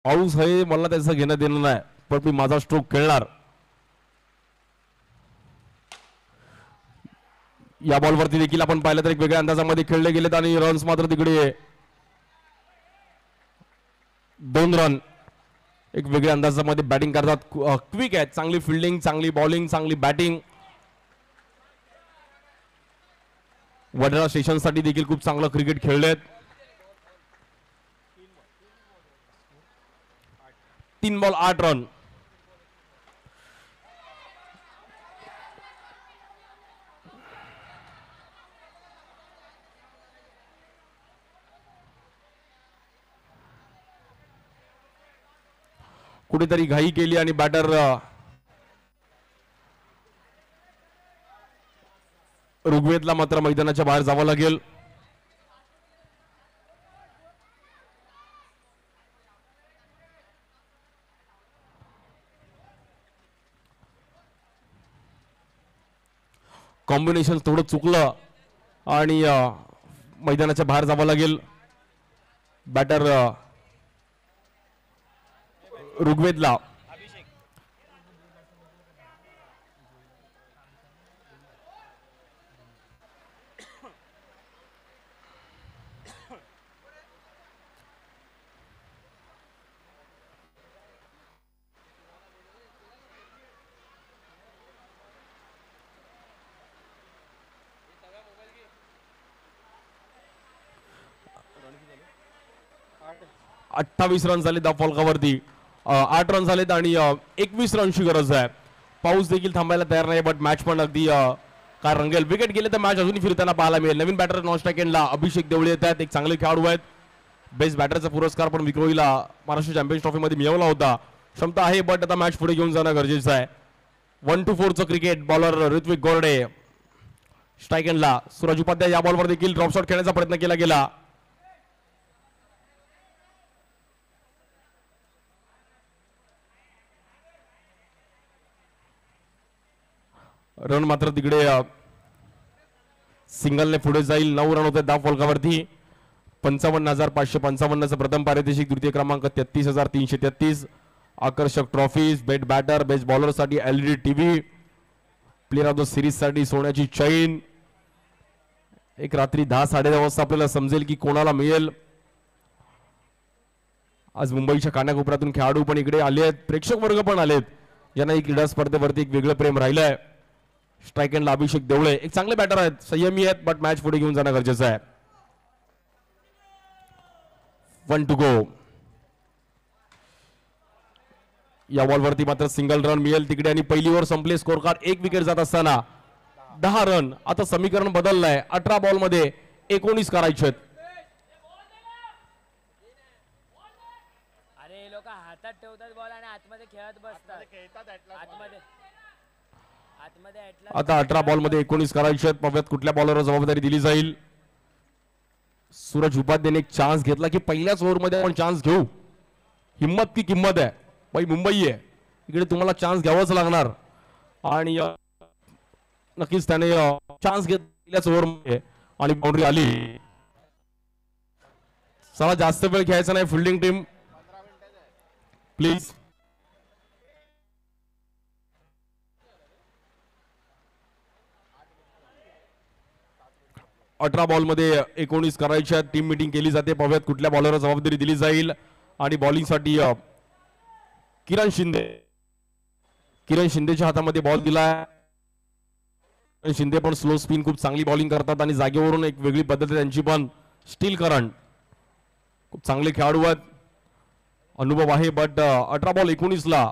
पाऊस आहे, मला त्याचं घेणं देणं नाही, पण मी माझा स्ट्रोक खेळणार. या बॉलवरती देखील आपण पाहिलं तर एक वेगळ्या अंदाजामध्ये खेळले गेलेत आणि रन्स मात्र तिकडे 2 रन. एक वेगळ्या अंदाजामध्ये बॅटिंग करतात, क्विक आहेत, चांगली फिल्डिंग, चांगली बॉलिंग, चांगली बॅटिंग. वडोदरा स्टेशन साठी देखील खूप चांगलं क्रिकेट खेळलेत. 3 ball 8 run. कुठेतरी घाई केली आणि बॅटर ऋग्वेदला मात्र मैदानाच्या बाहेर जावं लागेल. कॉम्बिनेशन थोडं चुकलं आणि मैदानाच्या बाहेर जावं लागेल. बॅटर ऋग्वेदला 28 रन झाले दा फलकावरती. 8 रन झालेत आणि 21 रनची गरज आहे. पाऊस देखील थांबायला तयार नाही बट मॅच पण अगदी काय रंगेल. विकेट गेले तर मॅच अजूनही फिरताना पाहायला मिळेल. नवीन बॅटर नॉन स्ट्राईक एंडला अभिषेक देवळे येतात. एक चांगले खेळाडू आहेत. बेस्ट बॅटरचा पुरस्कार पण विक्रोळीला महाराष्ट्र चॅम्पियन्स ट्रॉफीमध्ये मिळवला होता. क्षमता आहे बट आता मॅच पुढे घेऊन जाणं गरजेचं आहे. 1-4चं cricket. Bowler Rutvik Gorde strike एंडला. सूरज उपाध्याय या बॉलवर देखील ड्रॉप शॉट खेळण्याचा प्रयत्न केला गेला. रन मात्र तिकडे सिंगलने पुढे जाईल. 9 रन होते 10 फलकावरती. 55,555चं प्रथम पारितोषिक. द्वितीय क्रमांक 33,333. आकर्षक trophies. Best batter best bowler साठी LED TV. Player of the series साठी सोन्याची चैन. एक रात्री 10-10:30 वाजता आपल्याला समजेल की कोणाला मिळेल. आज मुंबईच्या कानाकोपऱ्यातून खेळाडू पण इकडे आले आहेत. प्रेक्षक वर्ग पण आलेत ज्यांना ही क्रीडा स्पर्धेवरती एक वेगळं प्रेम राहिलंय. स्ट्राईक एंडला अभिषेक देवळे एक चांगले बॅटर आहेत. संयमी आहेत बट मॅच पुढे घेऊन जाणं गरजेचं आहे. 1 to go. या बॉलवरती मात्र सिंगल रन मिळेल तिकडे आणि पहिली ओव्हर संपली. स्कोर कार्ड 1 विकेट जात असताना 10 रन. आता समीकरण बदललंय. 18 बॉल मध्ये 19 करायचे आहेत. अरे लोक हातात ठेवतात बॉल आणि आतमध्ये खेळत बसतात. आता 18 बॉल मध्ये 19 करायचे आहेत. पाहूयात कुठल्या बॉलरवर जबाबदारी दिली जाईल. सूरज उपाध्यायने एक चान्स घेतला की पहिल्याच ओव्हर मध्ये आपण चान्स घेऊ. हिम्मत की किंमत आहे. बाई मुंबई आहे इकडे तुम्हाला चान्स घ्यावाच लागणार आणि नक्कीच त्याने चान्स घेत पहिल्याच ओव्हर मध्ये आणि बाउंड्री आली. चला जास्त वेळ घ्यायचा नाही. Fielding team please. अठरा बॉल मध्ये 19 करायच्या. टीम मीटिंग केली जाते. पाहूयात कुठल्या बॉलरवर जबाबदारी दिली जाईल. आणि बॉलिंग साठी किरण शिंदे. किरण शिंदेच्या हातामध्ये बॉल दिलाय. किरण शिंदे पण स्लो स्पिन खूप चांगली बॉलिंग करतात आणि जागेवरून एक वेगळी पद्धत आहे त्यांची पण. स्टील करंट खूप चांगले खेळाडू आहेत. अनुभव आहे बट 18 बॉल 19ला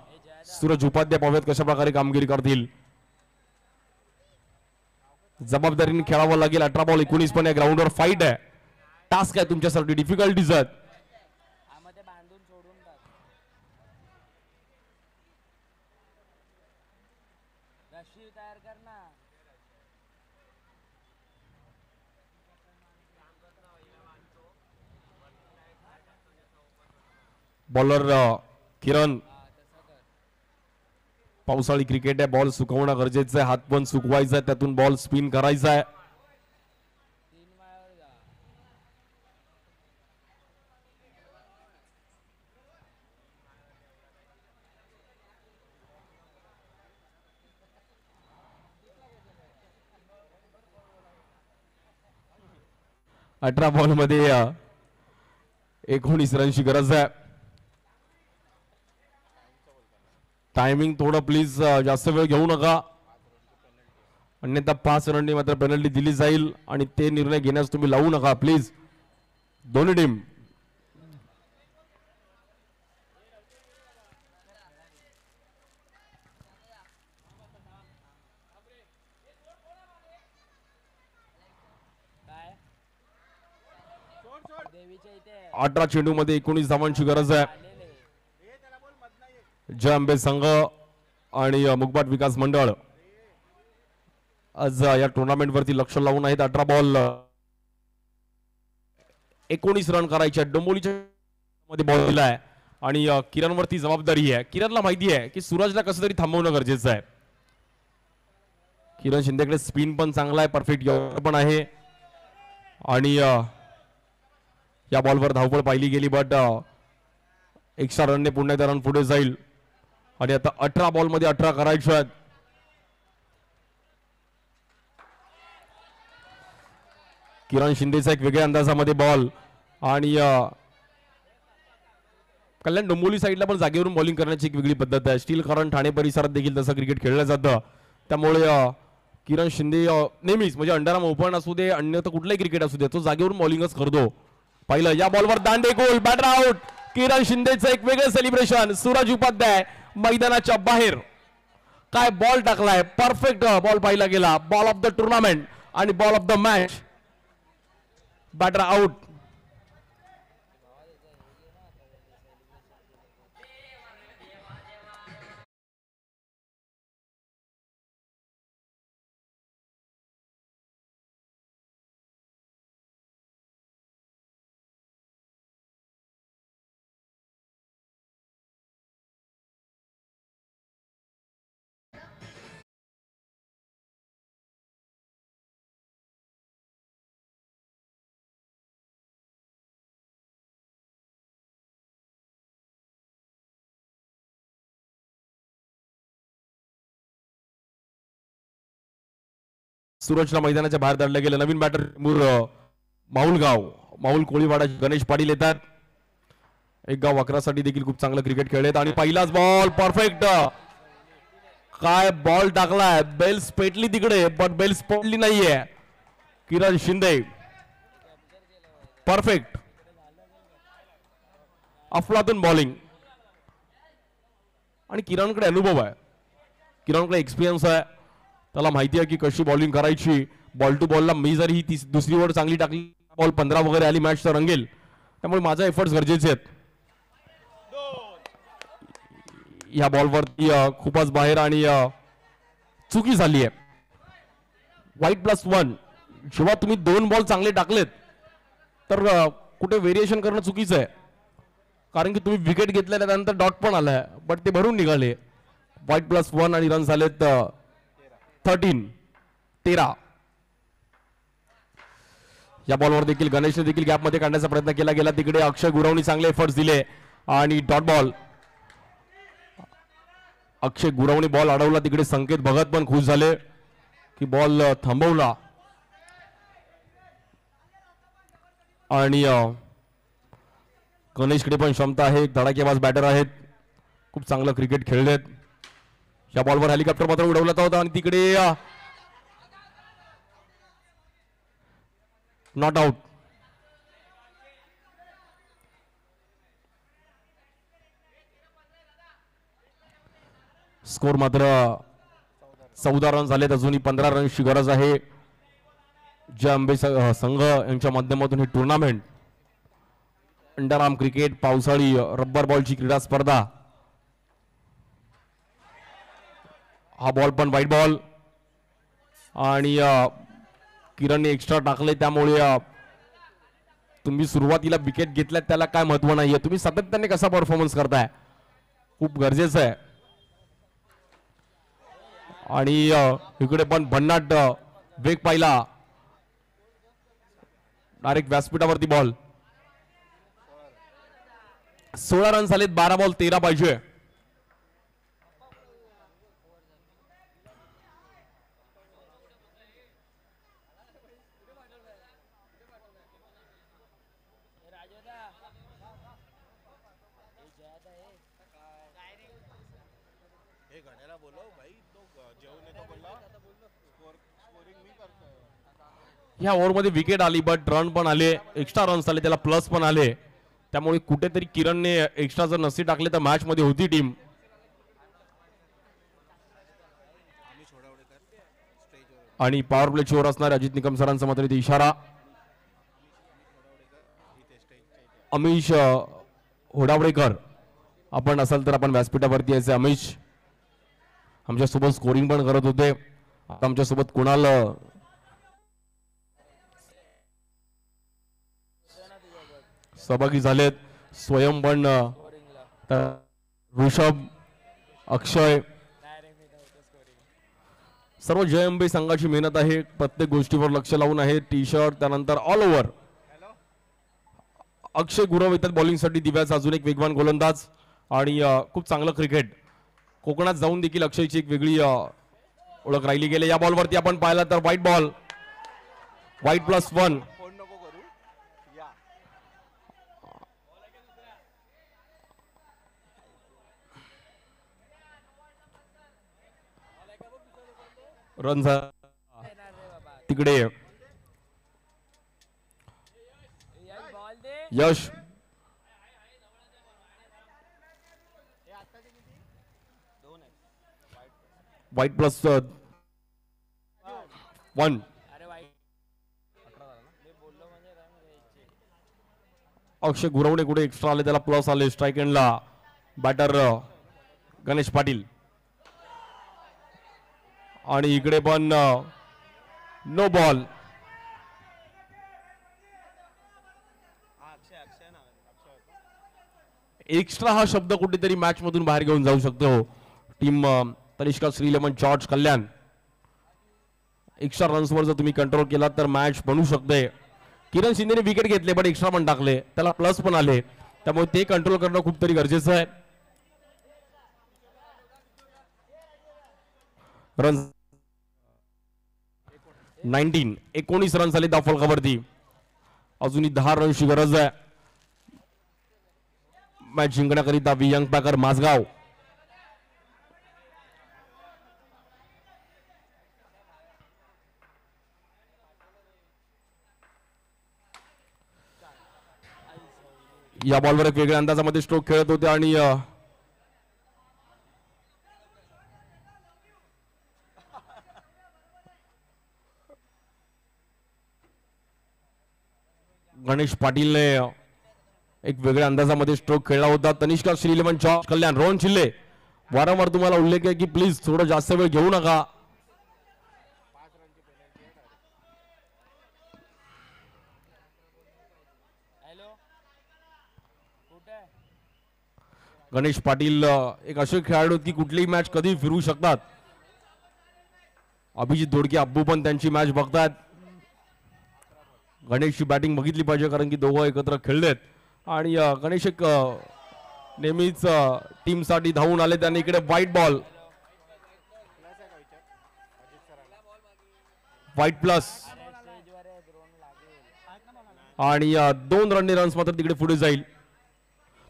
सूरज उपाध्याय पाहूयात कशा प्रकारे कामगिरी करतील. जबाबदारीने खेळावं लागेल. 18 बॉल 19 पण या ग्राउंडवर फाईट आहे. टास्क आहे तुमच्यासाठी. डिफिकल्टीज आहेत. बॉलर किरण. पावसाळी क्रिकेट आहे. बॉल सुकवणं गरजेचं आहे. हात पण सुकवायचा आहे. त्यातून बॉल स्पिन करायचा आहे. अठरा बॉल मध्ये 19 रनची गरज आहे. टायमिंग थोडं प्लीज जास्त वेळ घेऊ नका अन्यथा 5 रननी मात्र पेनल्टी दिली जाईल आणि ते निर्णय घेण्यास तुम्ही लावू नका प्लीज दोन्ही टीम. अठरा चेंडू मध्ये 19 धावांची गरज आहे. जय अंबे संघ आणि मुगबाट विकास मंडळ आज या टुर्नामेंट वरती लक्ष लावून आहेत. 18 बॉल 19 रन करायचे. डोंबोलीच्या मध्ये बॉल दिलाय आणि किरण वरती जबाबदारी आहे. किरणला माहिती आहे की सूरजला कसं तरी थांबवणं गरजेचं आहे. किरण शिंदेकडे स्पिन पण चांगला आहे. परफेक्ट यॉर्कर पण आहे आणि या बॉलवर धावपळ पाहिली गेली बट एक्स्ट्रा रनने पुन्हा एकदा रन पुढे जाईल आणि आता 18 बॉल मध्ये 18 करायचे आहेत. किरण शिंदेचा एक वेगळ्या अंदाजामध्ये बॉल आणि कल्याण डोंबिवली साईडला पण जागेवरून बॉलिंग करण्याची एक वेगळी पद्धत आहे. स्टील करंट ठाणे परिसरात देखील तसं क्रिकेट खेळलं जातं. त्यामुळे किरण शिंदे नेहमीच म्हणजे अंडरआर्म ओपन असू दे, अन्यथा कुठलाही क्रिकेट असू दे, तो जागेवरून बॉलिंगच करतो. पाहिलं या बॉलवर दांडे गोल, बॅटर आउट. किरण शिंदेचं एक वेगळं सेलिब्रेशन. सूरज उपाध्याय मैदानाच्या बाहेर. काय बॉल टाकलाय, परफेक्ट बॉल पाहिला गेला. बॉल ऑफ द टुर्नामेंट आणि ball of the match. Batter out. सूरजला मैदानाच्या बाहेर धाडलं गेलं. नवीन बॅटर माहुलगाव. माहुल कोळीवाडा गणेश पाटील येतात. एक गाव अकरासाठी देखील खूप चांगलं क्रिकेट खेळलेत आणि पहिलाच बॉल परफेक्ट. काय बॉल टाकलाय, बेल्स पेटली तिकडे पण बेल्स पडली नाहीये. किरण शिंदे परफेक्ट. अफलातून बॉलिंग आणि किरणकडे अनुभव आहे, किरणकडे एक्सपिरियन्स आहे. त्याला माहिती आहे की कशी बॉलिंग करायची. बॉल टू बॉलला मी जर ही दुसरी ओव्हर चांगली टाकली, बॉल 15 वगैरे आली, मॅच तर रंगेल. त्यामुळे माझे एफर्ट्स गरजेचे आहेत. या बॉलवरती खूपच बाहेर आणि चुकी झाली आहे. वाईट +1. जेव्हा तुम्ही 2 बॉल चांगले टाकलेत तर कुठे व्हेरिएशन करणं चुकीचं आहे, कारण की तुम्ही विकेट घेतल्या त्यानंतर डॉट पण आलाय बट ते भरून निघाले. वाईट +1 आणि रन झालेत 13. या बॉलवर देखील गणेशने देखील गॅप मध्ये काढण्याचा प्रयत्न केला गेला. तिकडे अक्षय गुरवणी चांगले एफर्ट्स दिले आणि डॉट बॉल. अक्षय गुरवणी बॉल अडवला. तिकडे संकेत भगत पण खुश झाले की बॉल थांबवला आणि गणेशकडे पण क्षमता आहे. धडाकेबाज बॅटर आहेत, खूप चांगलं क्रिकेट खेळलेत. या बॉलवर हेलिकॉप्टर मात्र उडवला होता आणि तिकडे नॉट आउट. स्कोर मात्र 14 रन झालेत. अजूनही 15 रनची गरज आहे. जय अंबे संघ यांच्या माध्यमातून ही टुर्नामेंट अंडरआर्म क्रिकेट पावसाळी रब्बर बॉलची क्रीडा स्पर्धा. हा बॉल पण वाईट बॉल आणि किरणने एक्स्ट्रा टाकले. त्यामुळे तुम्ही सुरुवातीला विकेट घेतल्यात त्याला काय महत्व नाहीये, तुम्ही सातत्याने कसा परफॉर्मन्स करताय खूप गरजेचं आहे. आणि इकडे पण भन्नाट वेग पाहिला. Direct व्यासपीठावरती ball. 16 रन झालेत. 12 बॉल 13 पाहिजे. ह्या ओव्हरमध्ये विकेट आली बट रन पण आले, एक्स्ट्रा रन्स आले, त्याला प्लस पण आले. त्यामुळे कुठेतरी किरणने एक्स्ट्रा जर नसते टाकले तर मॅच मध्ये होती टीम. आणि पॉवर प्ले चोर असणारे अजित निकम सरांचा मात्र इथे इशारा. अमिश होडावडेकर आपण असाल तर आपण व्यासपीठावरती यायचे. अमिश आमच्यासोबत स्कोरिंग पण करत होते. आता आमच्यासोबत कुणाल सहभागी झालेत. स्वयं पण, ऋषभ, अक्षय, सर्व जय अंबे संघाची मेहनत आहे. प्रत्येक गोष्टीवर लक्ष लावून आहे. टी शर्ट त्यानंतर ऑल ओव्हर. अक्षय गुरव येतात बॉलिंगसाठी. दिव्याचा अजून एक वेगवान गोलंदाज आणि खूप चांगलं क्रिकेट. कोकणात जाऊन देखील अक्षयची एक वेगळी ओळख राहिली गेली. या बॉलवरती आपण पाहिला तर व्हाईट बॉल. व्हाईट +1. रन तिकडे यश व्हाईट प्लस 1. अरे वाईट मी बोललो म्हणजे रन घ्यायचे. अक्षय गुरवणे कुठे एक्स्ट्रा आले, त्याला प्लस आले. स्ट्राईक एंडला बॅटर गणेश पाटील. आणि इकडे पण नो बॉल. एक्स्ट्रा हा शब्द कुठेतरी मॅच मधून बाहेर घेऊन जाऊ शकतो टीम तनिष्का श्रीलेमन जॉर्ज कल्याण. एक्स्ट्रा रन्सवर जर तुम्ही कंट्रोल केला तर मॅच बनू शकते. किरण शिंदेने विकेट घेतले पण एक्स्ट्रा पण टाकले, त्याला प्लस पण आले, त्यामुळे ते कंट्रोल करणं खूप तरी गरजेचं आहे. रन 19 रन झाले धाव फलकावरती. अजूनही 10 रनची गरज आहे मॅच जिंकण्याकरिता वियंग पॅकर माझगाव. या बॉलवर एक वेगळ्या अंदाजामध्ये स्ट्रोक खेळत होते आणि गणेश पाटीलने एक वेगळ्या अंदाजामध्ये स्ट्रोक खेळला होता. तनिष्का श्रीलेमन जॉर्ज कल्याण. रोहन चिल्ले वारंवार तुम्हाला उल्लेख आहे की प्लीज थोडं जास्त वेळ घेऊ नका. गणेश पाटील एक असे खेळाडू की कुठलीही मॅच कधी फिरू शकतात. अभिजित दोडके अब्बू पण त्यांची मॅच बघतात. गणेशची बॅटिंग बघितली पाहिजे कारण की दोघं एकत्र खेळलेत आणि गणेश एक नेहमीच टीम साठी धावून आले. त्यांनी इकडे व्हाईट बॉल, व्हाईट प्लस आणि 2 रनने रन्स मात्र तिकडे पुढे जाईल.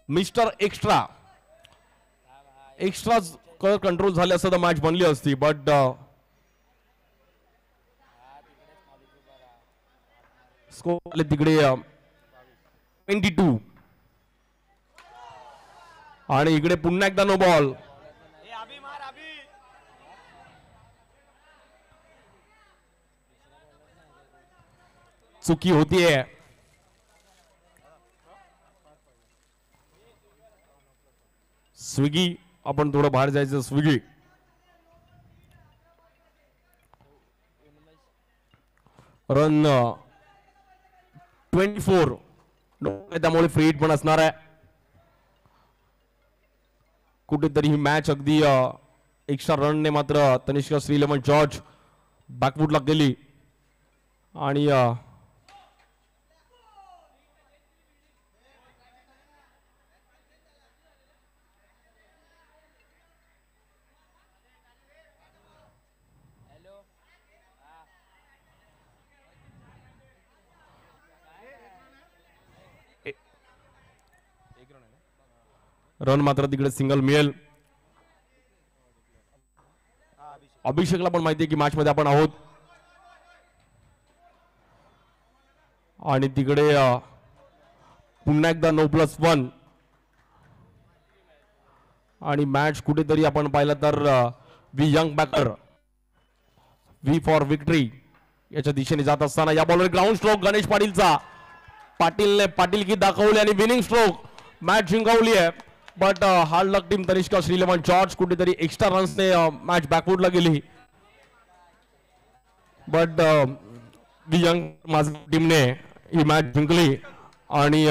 मिस्टर एक्स्ट्रा कंट्रोल झाले असं तर मॅच बनली असती बट स्कोर आले तिकडे 22 आणि इकडे पुन्हा एकदा नो बॉल. चुकी होतीये. स्विगी आपण थोडं बाहेर जायचं. स्विगी रन 24 त्यामुळे फ्री हिट पण असणार आहे. कुठेतरी ही मॅच अगदी एक्स्ट्रा रनने मात्र तनिष्का श्रीलेमन जॉर्ज बॅकवूडला गेली आणि रन मात्र तिकडे सिंगल मिळेल. अभिषेकला पण माहिती आहे की मॅच मध्ये आपण आहोत आणि तिकडे पुन्हा एकदा 9+1 आणि मॅच कुठेतरी आपण पाहिलं तर we young baker we for victory याच्या दिशेने जात असताना या बॉलवर ग्राउंड स्ट्रोक गणेश पाटीलचा. पाटीलने पाटीलकी दाखवली आणि विनिंग स्ट्रोक मॅच जिंकवली आहे. But hard luck team Tanishka श्रीलेमन जॉर्ज कुठेतरी एक्स्ट्रा रन्सने मॅच बॅकवूडला गेली बट यंग माझ्या टीमने ही मॅच जिंकली आणि